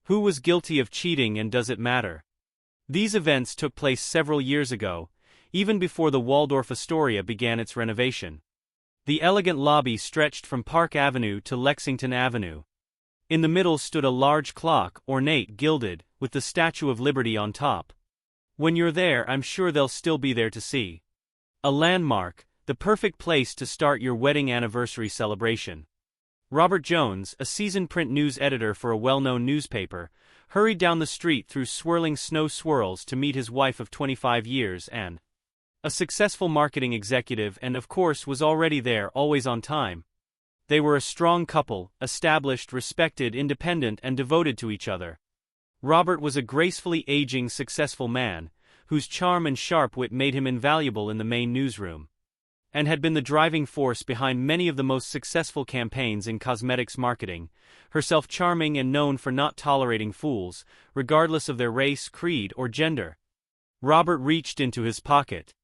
Who was guilty of cheating and does it matter? These events took place several years ago, even before the Waldorf Astoria began its renovation. The elegant lobby stretched from Park Avenue to Lexington Avenue. In the middle stood a large clock, ornate, gilded, with the Statue of Liberty on top. When you're there, I'm sure they'll still be there to see. A landmark, the perfect place to start your wedding anniversary celebration. Robert Jones, a seasoned print news editor for a well-known newspaper, hurried down the street through swirling snow swirls to meet his wife of 25 years and a successful marketing executive, and of course was already there, always on time. They were a strong couple, established, respected, independent, and devoted to each other. Robert was a gracefully aging, successful man, whose charm and sharp wit made him invaluable in the main newsroom, and had been the driving force behind many of the most successful campaigns in cosmetics marketing, herself charming and known for not tolerating fools, regardless of their race, creed, or gender. Robert reached into his pocket.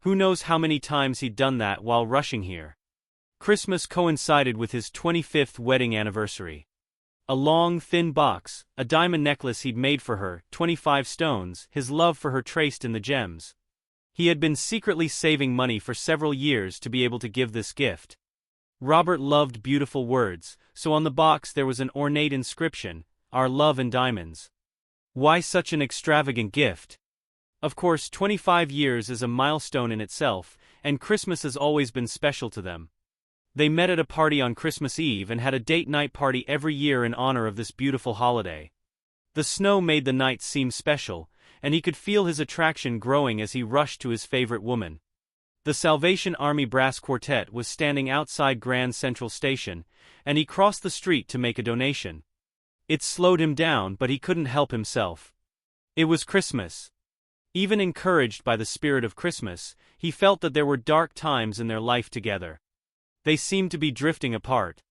Who knows how many times he'd done that while rushing here. Christmas coincided with his 25th wedding anniversary. A long, thin box, a diamond necklace he'd made for her, 25 stones, his love for her traced in the gems. He had been secretly saving money for several years to be able to give this gift. Robert loved beautiful words, so on the box there was an ornate inscription, "Our love in diamonds." Why such an extravagant gift? Of course, 25 years is a milestone in itself, and Christmas has always been special to them. They met at a party on Christmas Eve and had a date night party every year in honor of this beautiful holiday. The snow made the night seem special, and he could feel his attraction growing as he rushed to his favorite woman. The Salvation Army Brass Quartet was standing outside Grand Central Station, and he crossed the street to make a donation. It slowed him down, but he couldn't help himself. It was Christmas. Even encouraged by the spirit of Christmas, he felt that there were dark times in their life together. They seemed to be drifting apart.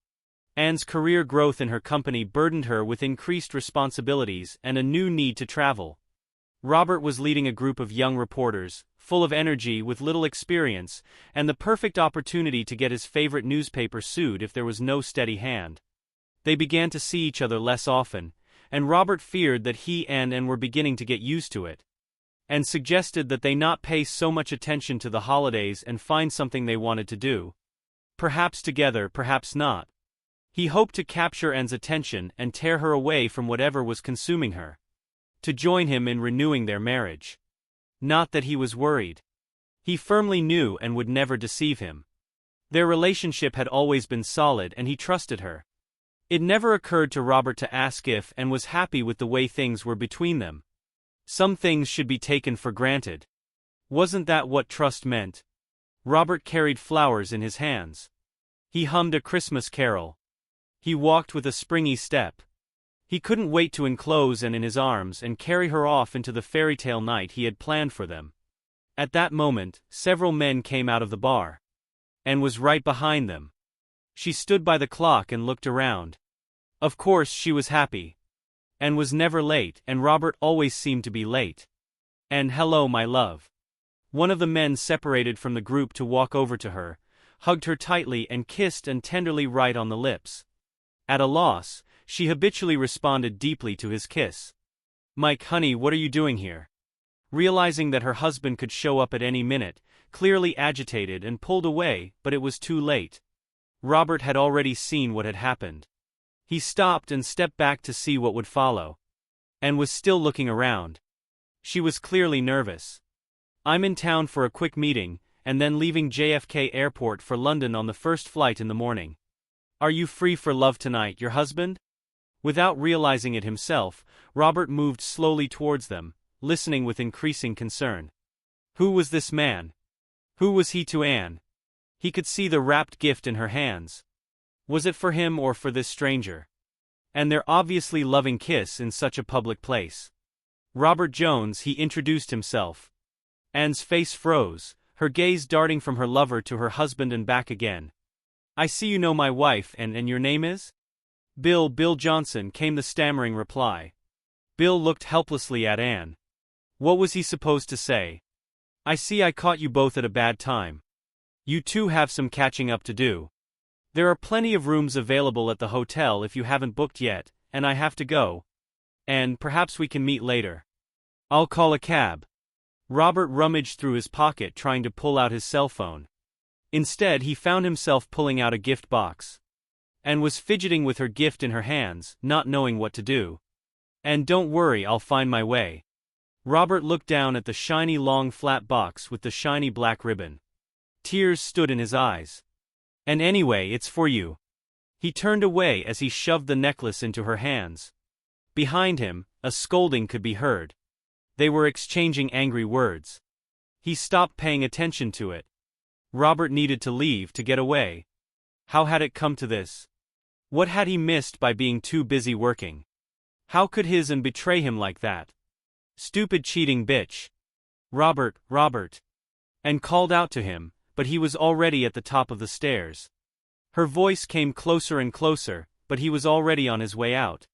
Anne's career growth in her company burdened her with increased responsibilities and a new need to travel. Robert was leading a group of young reporters, full of energy with little experience, and the perfect opportunity to get his favorite newspaper sued if there was no steady hand. They began to see each other less often, and Robert feared that he and Anne were beginning to get used to it, and suggested that they not pay so much attention to the holidays and find something they wanted to do. Perhaps together, perhaps not. He hoped to capture Anne's attention and tear her away from whatever was consuming her. To join him in renewing their marriage. Not that he was worried. He firmly knew and would never deceive him. Their relationship had always been solid and he trusted her. It never occurred to Robert to ask if Anne was happy with the way things were between them. Some things should be taken for granted. Wasn't that what trust meant? Robert carried flowers in his hands. He hummed a Christmas carol. He walked with a springy step. He couldn't wait to enclose Anne in his arms and carry her off into the fairy tale night he had planned for them. At that moment, several men came out of the bar. Anne was right behind them. She stood by the clock and looked around. Of course she was happy. Anne was never late, and Robert always seemed to be late. "And hello, my love." One of the men separated from the group to walk over to her, hugged her tightly and kissed and tenderly right on the lips. At a loss, she habitually responded deeply to his kiss. "Mike, honey, what are you doing here?" Realizing that her husband could show up at any minute, clearly agitated and pulled away, but it was too late. Robert had already seen what had happened. He stopped and stepped back to see what would follow. And was still looking around. She was clearly nervous. "I'm in town for a quick meeting, and then leaving JFK Airport for London on the first flight in the morning. Are you free for love tonight, your husband?" Without realizing it himself, Robert moved slowly towards them, listening with increasing concern. Who was this man? Who was he to Anne? He could see the wrapped gift in her hands. Was it for him or for this stranger? And their obviously loving kiss in such a public place. "Robert Jones," he introduced himself. Anne's face froze, her gaze darting from her lover to her husband and back again. "I see you know my wife, and your name is?" Bill Johnson," came the stammering reply. Bill looked helplessly at Anne. What was he supposed to say? "I see I caught you both at a bad time. You two have some catching up to do. There are plenty of rooms available at the hotel if you haven't booked yet, and I have to go." And perhaps we can meet later. I'll call a cab. Robert rummaged through his pocket trying to pull out his cell phone. Instead, he found himself pulling out a gift box. And was fidgeting with her gift in her hands, not knowing what to do. And don't worry, I'll find my way. Robert looked down at the shiny long flat box with the shiny black ribbon. Tears stood in his eyes. And anyway, it's for you. He turned away as he shoved the necklace into her hands. Behind him, a scolding could be heard. They were exchanging angry words. He stopped paying attention to it. Robert needed to leave to get away. How had it come to this? What had he missed by being too busy working? How could his and betray him like that? Stupid cheating bitch. Robert, Robert. And called out to him, but he was already at the top of the stairs. Her voice came closer and closer, but he was already on his way out.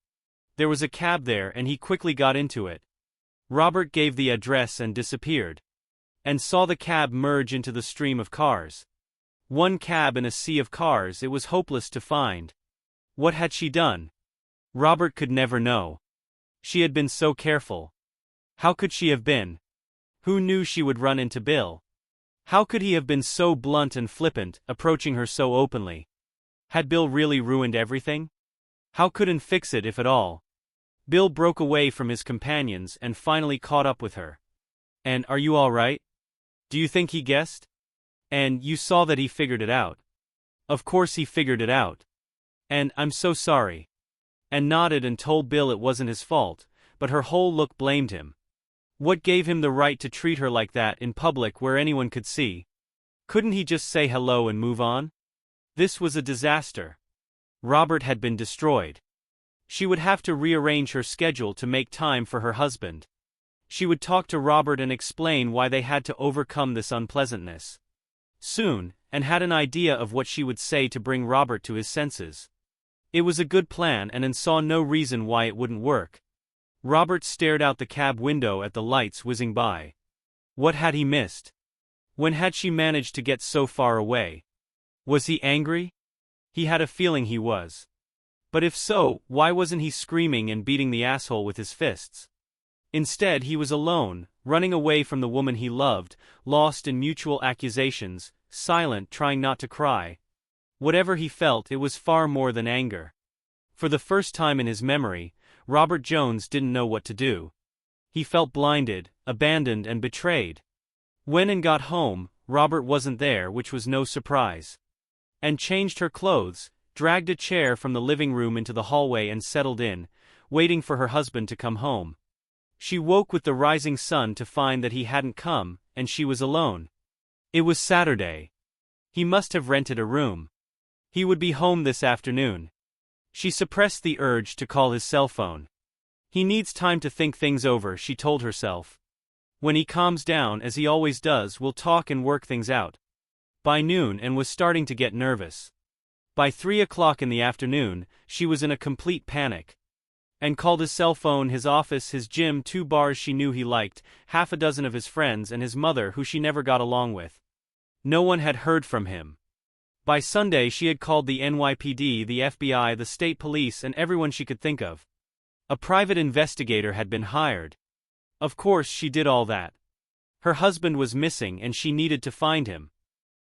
There was a cab there and he quickly got into it. Robert gave the address and disappeared. And saw the cab merge into the stream of cars. One cab in a sea of cars it was hopeless to find. What had she done? Robert could never know. She had been so careful. How could she have been? Who knew she would run into Bill? How could he have been so blunt and flippant, approaching her so openly? Had Bill really ruined everything? How couldn't fix it if at all? Bill broke away from his companions and finally caught up with her. And are you all right? Do you think he guessed? And you saw that he figured it out. Of course he figured it out. And I'm so sorry. And nodded and told Bill it wasn't his fault, but her whole look blamed him. What gave him the right to treat her like that in public where anyone could see? Couldn't he just say hello and move on? This was a disaster. Robert had been destroyed. She would have to rearrange her schedule to make time for her husband. She would talk to Robert and explain why they had to overcome this unpleasantness. Soon, and had an idea of what she would say to bring Robert to his senses. It was a good plan and saw no reason why it wouldn't work. Robert stared out the cab window at the lights whizzing by. What had he missed? When had she managed to get so far away? Was he angry? He had a feeling he was. But if so, why wasn't he screaming and beating the asshole with his fists? Instead, he was alone, running away from the woman he loved, lost in mutual accusations, silent, trying not to cry. Whatever he felt, it was far more than anger. For the first time in his memory, Robert Jones didn't know what to do. He felt blinded, abandoned and betrayed. When and got home, Robert wasn't there, which was no surprise. And changed her clothes, dragged a chair from the living room into the hallway and settled in, waiting for her husband to come home. She woke with the rising sun to find that he hadn't come, and she was alone. It was Saturday. He must have rented a room. He would be home this afternoon. She suppressed the urge to call his cell phone. He needs time to think things over, she told herself. When he calms down, as he always does, we'll talk and work things out. By noon, and was starting to get nervous. By 3 o'clock in the afternoon, she was in a complete panic. And called his cell phone, his office, his gym, 2 bars she knew he liked, half a dozen of his friends and his mother who she never got along with. No one had heard from him. By Sunday she had called the NYPD, the FBI, the state police and everyone she could think of. A private investigator had been hired. Of course she did all that. Her husband was missing and she needed to find him.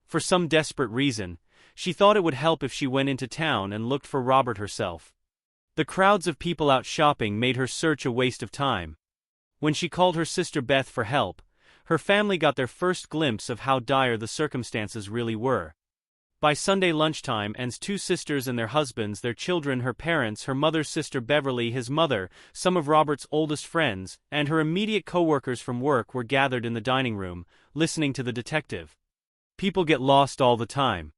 For some desperate reason, she thought it would help if she went into town and looked for Robert herself. The crowds of people out shopping made her search a waste of time. When she called her sister Beth for help, her family got their first glimpse of how dire the circumstances really were. By Sunday lunchtime, Anne's 2 sisters and their husbands, their children, her parents, her mother's sister Beverly, his mother, some of Robert's oldest friends, and her immediate co-workers from work were gathered in the dining room, listening to the detective. People get lost all the time.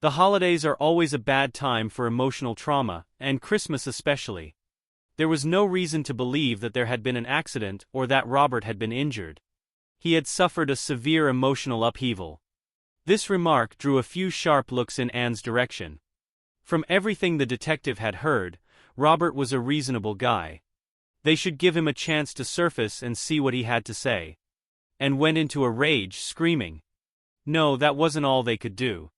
The holidays are always a bad time for emotional trauma, and Christmas especially. There was no reason to believe that there had been an accident or that Robert had been injured. He had suffered a severe emotional upheaval. This remark drew a few sharp looks in Anne's direction. From everything the detective had heard, Robert was a reasonable guy. They should give him a chance to surface and see what he had to say. And went into a rage, screaming. No, that wasn't all they could do.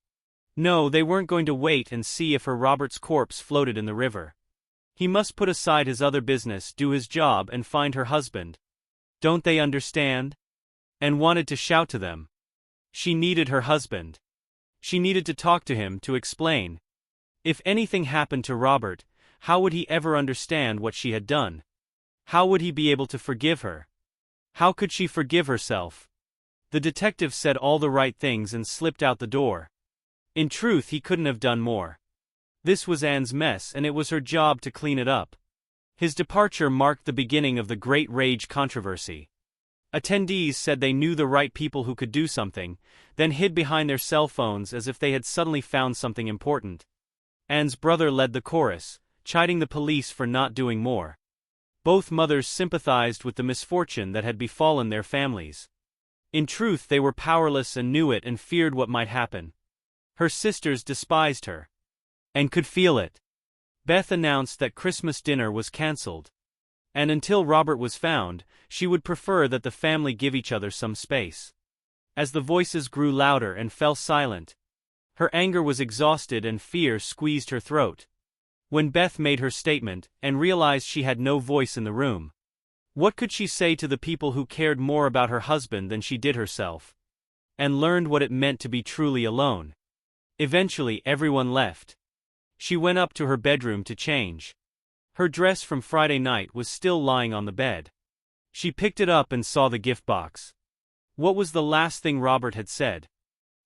No, they weren't going to wait and see if her Robert's corpse floated in the river. He must put aside his other business, do his job and find her husband. Don't they understand? And wanted to shout to them. She needed her husband. She needed to talk to him, to explain. If anything happened to Robert, how would he ever understand what she had done? How would he be able to forgive her? How could she forgive herself? The detective said all the right things and slipped out the door. In truth, he couldn't have done more. This was Anne's mess and it was her job to clean it up. His departure marked the beginning of the Great Rage controversy. Attendees said they knew the right people who could do something, then hid behind their cell phones as if they had suddenly found something important. Anne's brother led the chorus, chiding the police for not doing more. Both mothers sympathized with the misfortune that had befallen their families. In truth, they were powerless and knew it and feared what might happen. Her sisters despised her. And could feel it. Beth announced that Christmas dinner was cancelled. And until Robert was found, she would prefer that the family give each other some space. As the voices grew louder and fell silent, her anger was exhausted and fear squeezed her throat. When Beth made her statement and realized she had no voice in the room, what could she say to the people who cared more about her husband than she did herself? And learned what it meant to be truly alone. Eventually, everyone left. She went up to her bedroom to change. Her dress from Friday night was still lying on the bed. She picked it up and saw the gift box. What was the last thing Robert had said?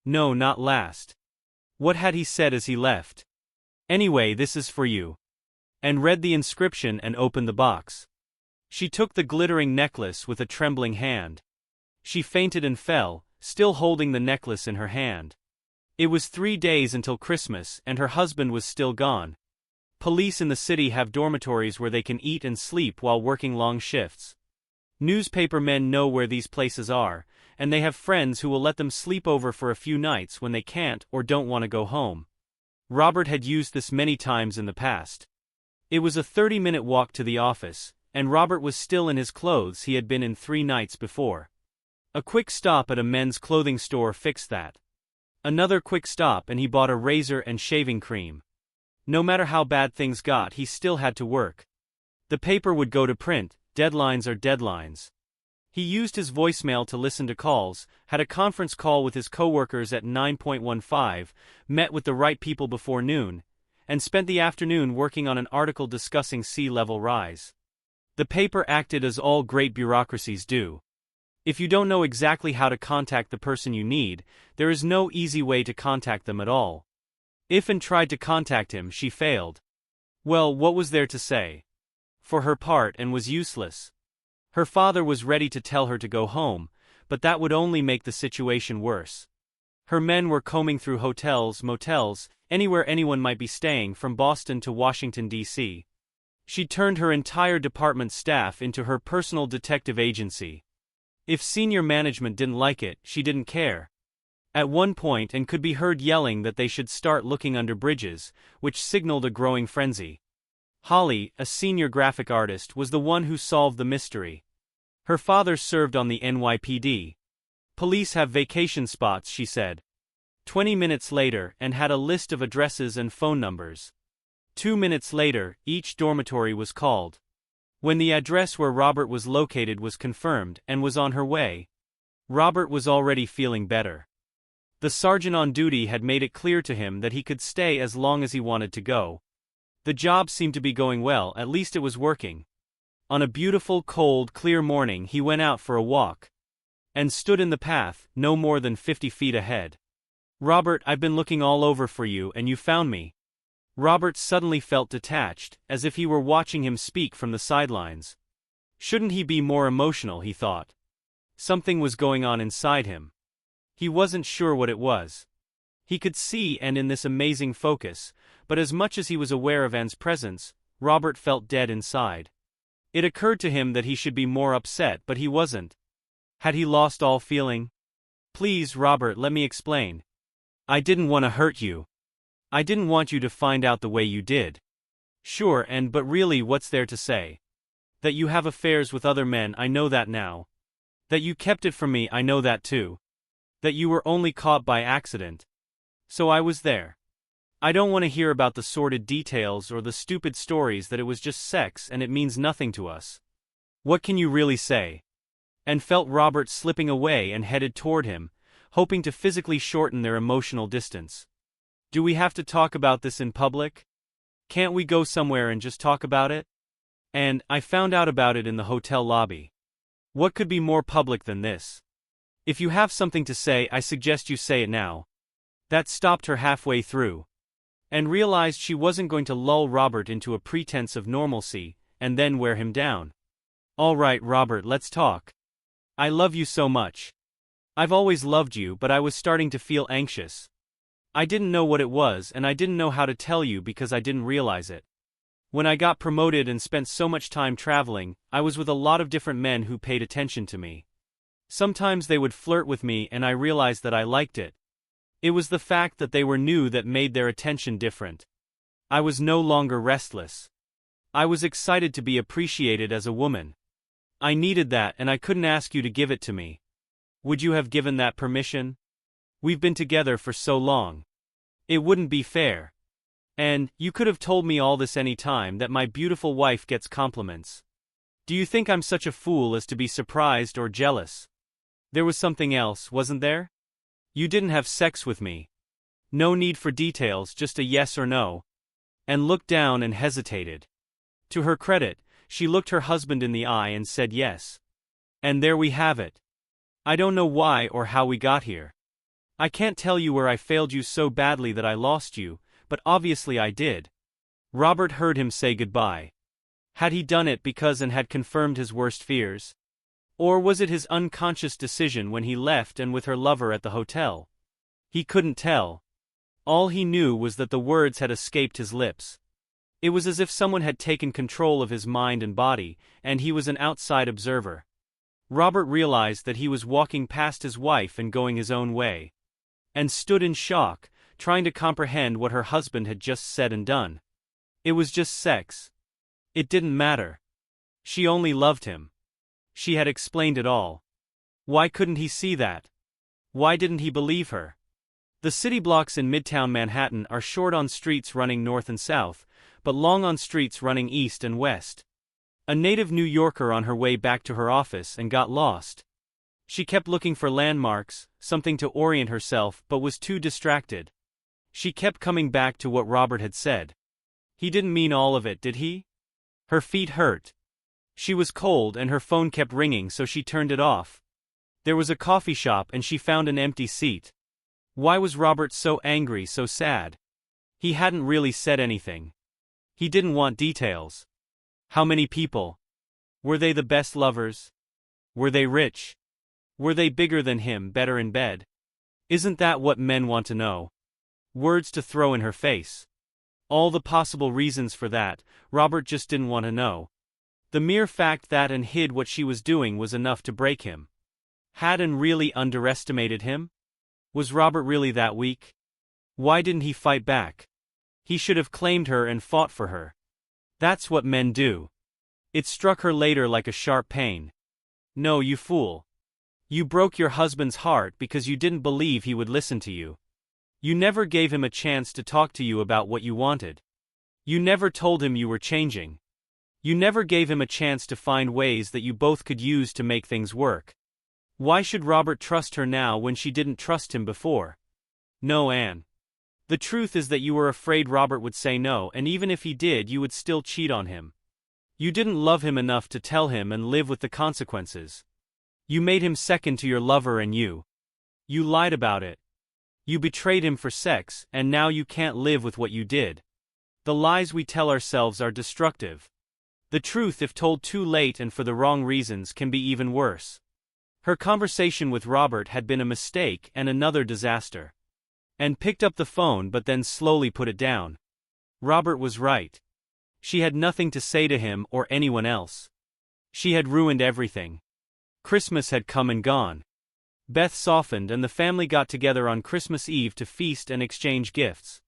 No, not last. What had he said as he left? Anyway, this is for you. And read the inscription and opened the box. She took the glittering necklace with a trembling hand. She fainted and fell, still holding the necklace in her hand. It was 3 days until Christmas and her husband was still gone. Police in the city have dormitories where they can eat and sleep while working long shifts. Newspaper men know where these places are, and they have friends who will let them sleep over for a few nights when they can't or don't want to go home. Robert had used this many times in the past. It was a 30-minute walk to the office, and Robert was still in his clothes he had been in 3 nights before. A quick stop at a men's clothing store fixed that. Another quick stop and he bought a razor and shaving cream. No matter how bad things got, he still had to work. The paper would go to print, deadlines are deadlines. He used his voicemail to listen to calls, had a conference call with his coworkers at 9:15, met with the right people before noon, and spent the afternoon working on an article discussing sea level rise. The paper acted as all great bureaucracies do. If you don't know exactly how to contact the person you need, there is no easy way to contact them at all. If Anne tried to contact him, she failed. Well, what was there to say? For her part, Anne was useless. Her father was ready to tell her to go home, but that would only make the situation worse. Her men were combing through hotels, motels, anywhere anyone might be staying from Boston to Washington, D.C. She turned her entire department staff into her personal detective agency. If senior management didn't like it, she didn't care. At one point, Anne could be heard yelling that they should start looking under bridges, which signaled a growing frenzy. Holly, a senior graphic artist, was the one who solved the mystery. Her father served on the NYPD. Police have vacation spots, she said. 20 minutes later, Anne had a list of addresses and phone numbers. 2 minutes later, each dormitory was called. When the address where Robert was located was confirmed, Anne was on her way. Robert was already feeling better. The sergeant on duty had made it clear to him that he could stay as long as he wanted to go. The job seemed to be going well, at least it was working. On a beautiful, cold, clear morning he went out for a walk. And stood in the path, no more than 50 feet ahead. Robert, I've been looking all over for you and you found me. Robert suddenly felt detached, as if he were watching him speak from the sidelines. Shouldn't he be more emotional, he thought. Something was going on inside him. He wasn't sure what it was. He could see Anne in this amazing focus, but as much as he was aware of Anne's presence, Robert felt dead inside. It occurred to him that he should be more upset, but he wasn't. Had he lost all feeling? Please, Robert, let me explain. I didn't want to hurt you. I didn't want you to find out the way you did. Sure, but really, what's there to say? That you have affairs with other men, I know that now. That you kept it from me, I know that too. That you were only caught by accident. So I was there. I don't want to hear about the sordid details or the stupid stories that it was just sex and it means nothing to us. What can you really say? And felt Robert slipping away and headed toward him, hoping to physically shorten their emotional distance. Do we have to talk about this in public? Can't we go somewhere and just talk about it? And I found out about it in the hotel lobby. What could be more public than this? If you have something to say, I suggest you say it now. That stopped her halfway through, and realized she wasn't going to lull Robert into a pretense of normalcy, and then wear him down. All right, Robert, let's talk. I love you so much. I've always loved you, but I was starting to feel anxious. I didn't know what it was, and I didn't know how to tell you because I didn't realize it. When I got promoted and spent so much time traveling, I was with a lot of different men who paid attention to me. Sometimes they would flirt with me and I realized that I liked it. It was the fact that they were new that made their attention different. I was no longer restless. I was excited to be appreciated as a woman. I needed that and I couldn't ask you to give it to me. Would you have given that permission? We've been together for so long. It wouldn't be fair. And, you could have told me all this any time that my beautiful wife gets compliments. Do you think I'm such a fool as to be surprised or jealous? There was something else, wasn't there? You didn't have sex with me. No need for details, just a yes or no. And looked down and hesitated. To her credit, she looked her husband in the eye and said yes. And there we have it. I don't know why or how we got here. I can't tell you where I failed you so badly that I lost you, but obviously I did. Robert heard him say goodbye. Had he done it because and had confirmed his worst fears? Or was it his unconscious decision when he left and with her lover at the hotel? He couldn't tell. All he knew was that the words had escaped his lips. It was as if someone had taken control of his mind and body, and he was an outside observer. Robert realized that he was walking past his wife and going his own way. And stood in shock, trying to comprehend what her husband had just said and done. It was just sex. It didn't matter. She only loved him. She had explained it all. Why couldn't he see that? Why didn't he believe her? The city blocks in Midtown Manhattan are short on streets running north and south, but long on streets running east and west. A native New Yorker on her way back to her office and got lost. She kept looking for landmarks, something to orient herself, but was too distracted. She kept coming back to what Robert had said. He didn't mean all of it, did he? Her feet hurt. She was cold and her phone kept ringing, so she turned it off. There was a coffee shop and she found an empty seat. Why was Robert so angry, so sad? He hadn't really said anything. He didn't want details. How many people? Were they the best lovers? Were they rich? Were they bigger than him, better in bed? Isn't that what men want to know? Words to throw in her face. All the possible reasons for that, Robert just didn't want to know. The mere fact that Anne hid what she was doing was enough to break him. Had Anne really underestimated him? Was Robert really that weak? Why didn't he fight back? He should have claimed her and fought for her. That's what men do. It struck her later like a sharp pain. No, you fool. You broke your husband's heart because you didn't believe he would listen to you. You never gave him a chance to talk to you about what you wanted. You never told him you were changing. You never gave him a chance to find ways that you both could use to make things work. Why should Robert trust her now when she didn't trust him before? No, Anne. The truth is that you were afraid Robert would say no, and even if he did, you would still cheat on him. You didn't love him enough to tell him and live with the consequences. You made him second to your lover and you lied about it. You betrayed him for sex, and now you can't live with what you did. The lies we tell ourselves are destructive. The truth, if told too late and for the wrong reasons, can be even worse. Her conversation with Robert had been a mistake and another disaster. Anne picked up the phone but then slowly put it down. Robert was right. She had nothing to say to him or anyone else. She had ruined everything. Christmas had come and gone. Beth softened and the family got together on Christmas Eve to feast and exchange gifts.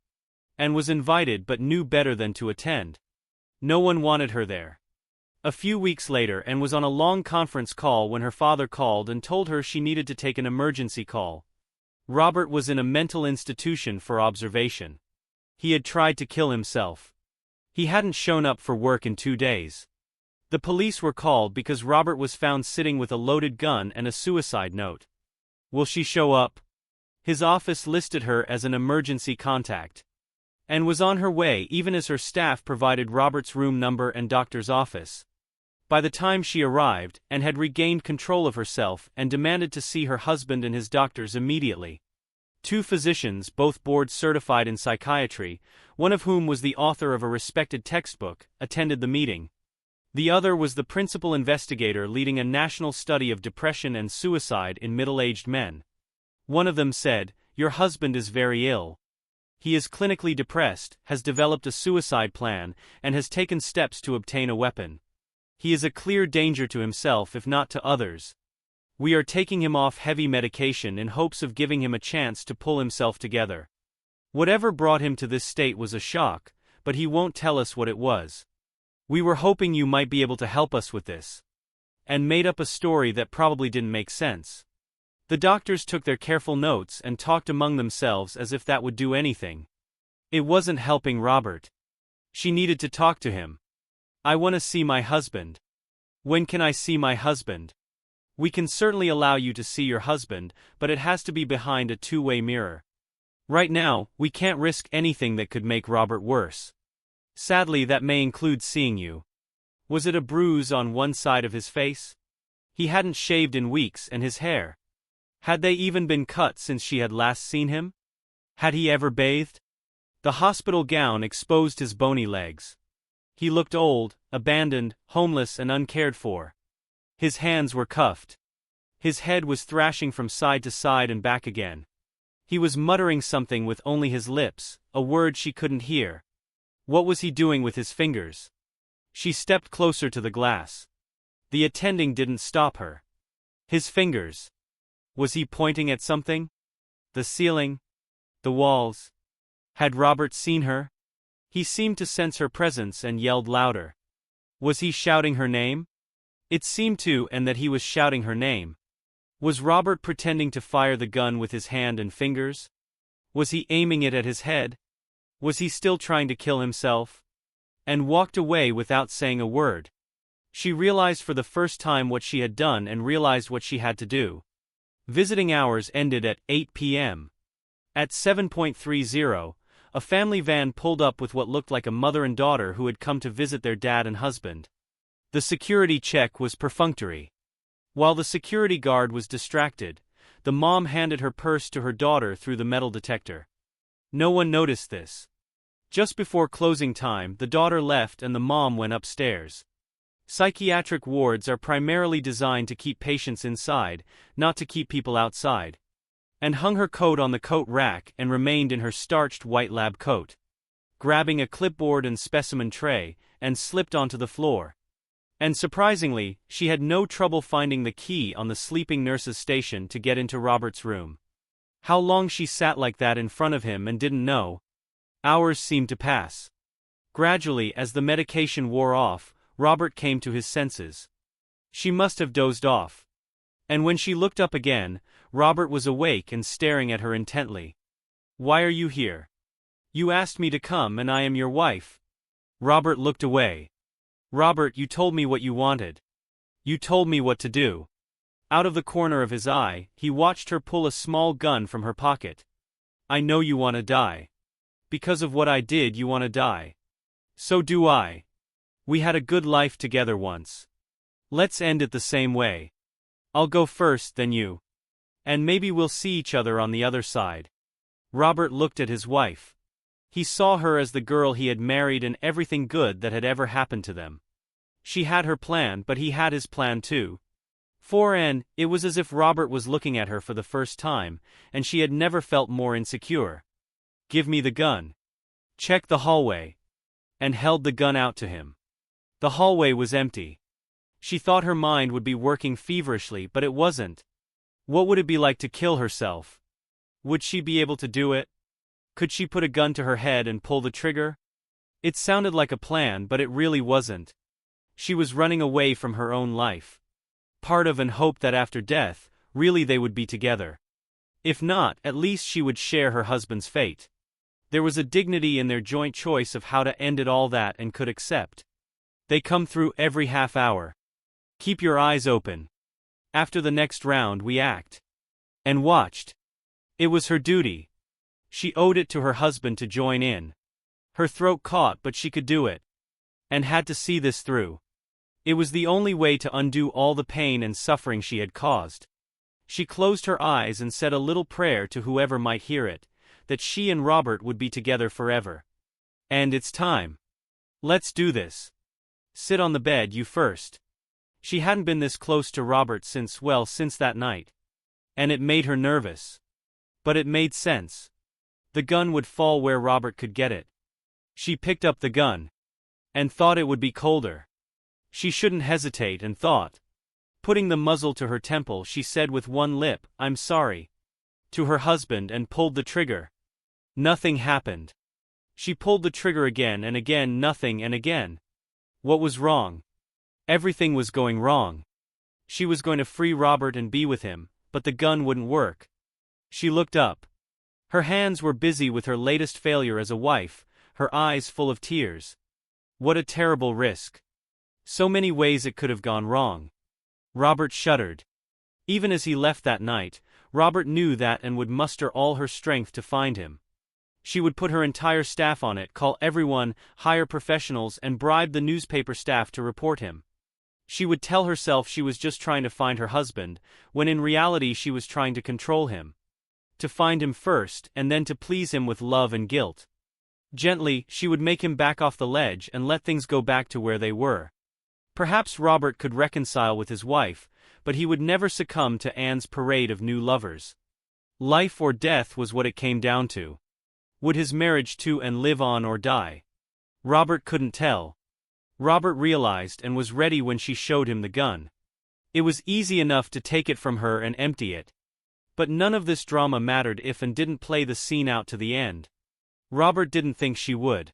Anne was invited but knew better than to attend. No one wanted her there. A few weeks later, Anne was on a long conference call when her father called and told her she needed to take an emergency call. Robert was in a mental institution for observation. He had tried to kill himself. He hadn't shown up for work in 2 days. The police were called because Robert was found sitting with a loaded gun and a suicide note. Will she show up? His office listed her as an emergency contact, and was on her way even as her staff provided Robert's room number and doctor's office. By the time she arrived, and had regained control of herself and demanded to see her husband and his doctors immediately. 2 physicians, both board-certified in psychiatry, one of whom was the author of a respected textbook, attended the meeting. The other was the principal investigator leading a national study of depression and suicide in middle-aged men. One of them said, "Your husband is very ill. He is clinically depressed, has developed a suicide plan, and has taken steps to obtain a weapon. He is a clear danger to himself if not to others. We are taking him off heavy medication in hopes of giving him a chance to pull himself together. Whatever brought him to this state was a shock, but he won't tell us what it was. We were hoping you might be able to help us with this." And made up a story that probably didn't make sense. The doctors took their careful notes and talked among themselves as if that would do anything. It wasn't helping Robert. She needed to talk to him. "I want to see my husband." "When can I see my husband?" "We can certainly allow you to see your husband, but it has to be behind a 2-way mirror. Right now, we can't risk anything that could make Robert worse. Sadly, that may include seeing you." Was it a bruise on one side of his face? He hadn't shaved in weeks, and his hair. Had they even been cut since she had last seen him? Had he ever bathed? The hospital gown exposed his bony legs. He looked old, abandoned, homeless and uncared for. His hands were cuffed. His head was thrashing from side to side and back again. He was muttering something with only his lips, a word she couldn't hear. What was he doing with his fingers? She stepped closer to the glass. The attending didn't stop her. His fingers. Was he pointing at something? The ceiling? The walls? Had Robert seen her? He seemed to sense her presence and yelled louder. Was he shouting her name? It seemed to, and that he was shouting her name. Was Robert pretending to fire the gun with his hand and fingers? Was he aiming it at his head? Was he still trying to kill himself? And walked away without saying a word. She realized for the first time what she had done and realized what she had to do. Visiting hours ended at 8 p.m. At 7:30, a family van pulled up with what looked like a mother and daughter who had come to visit their dad and husband. The security check was perfunctory. While the security guard was distracted, the mom handed her purse to her daughter through the metal detector. No one noticed this. Just before closing time, the daughter left and the mom went upstairs. Psychiatric wards are primarily designed to keep patients inside, not to keep people outside. And hung her coat on the coat rack and remained in her starched white lab coat. Grabbing a clipboard and specimen tray, and slipped onto the floor. And surprisingly, she had no trouble finding the key on the sleeping nurse's station to get into Robert's room. How long she sat like that in front of him and didn't know. Hours seemed to pass. Gradually, as the medication wore off, Robert came to his senses. She must have dozed off. And when she looked up again, Robert was awake and staring at her intently. "Why are you here? You asked me to come and I am your wife." Robert looked away. "Robert, you told me what you wanted. You told me what to do." Out of the corner of his eye, he watched her pull a small gun from her pocket. "I know you want to die. Because of what I did, you want to die. So do I. We had a good life together once. Let's end it the same way. I'll go first, then you. And maybe we'll see each other on the other side." Robert looked at his wife. He saw her as the girl he had married and everything good that had ever happened to them. She had her plan, but he had his plan too. It was as if Robert was looking at her for the first time, and she had never felt more insecure. "Give me the gun." "Check the hallway." And held the gun out to him. The hallway was empty. She thought her mind would be working feverishly, but it wasn't. What would it be like to kill herself? Would she be able to do it? Could she put a gun to her head and pull the trigger? It sounded like a plan, but it really wasn't. She was running away from her own life. Part of and hoped that after death, really they would be together. If not, at least she would share her husband's fate. There was a dignity in their joint choice of how to end it all that and could accept. They come through every half hour. Keep your eyes open. After the next round we act. And watched. It was her duty. She owed it to her husband to join in. Her throat caught but she could do it. And had to see this through. It was the only way to undo all the pain and suffering she had caused. She closed her eyes and said a little prayer to whoever might hear it, that she and Robert would be together forever. And it's time. Let's do this. Sit on the bed, you first. She hadn't been this close to Robert since that night. And it made her nervous. But it made sense. The gun would fall where Robert could get it. She picked up the gun. And thought it would be colder. She shouldn't hesitate and thought. Putting the muzzle to her temple, she said with one lip, "I'm sorry," to her husband and pulled the trigger. Nothing happened. She pulled the trigger again and again, nothing, and again. What was wrong? Everything was going wrong. She was going to free Robert and be with him, but the gun wouldn't work. She looked up. Her hands were busy with her latest failure as a wife, her eyes full of tears. What a terrible risk. So many ways it could have gone wrong. Robert shuddered. Even as he left that night, Robert knew that and would muster all her strength to find him. She would put her entire staff on it, call everyone, hire professionals, and bribe the newspaper staff to report him. She would tell herself she was just trying to find her husband, when in reality she was trying to control him. To find him first, and then to please him with love and guilt. Gently, she would make him back off the ledge and let things go back to where they were. Perhaps Robert could reconcile with his wife, but he would never succumb to Anne's parade of new lovers. Life or death was what it came down to. Would his marriage to Anne live on or die? Robert couldn't tell. Robert realized and was ready when she showed him the gun. It was easy enough to take it from her and empty it. But none of this drama mattered if Anne didn't play the scene out to the end. Robert didn't think she would.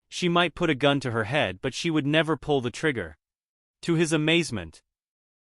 She might put a gun to her head, but she would never pull the trigger. To his amazement,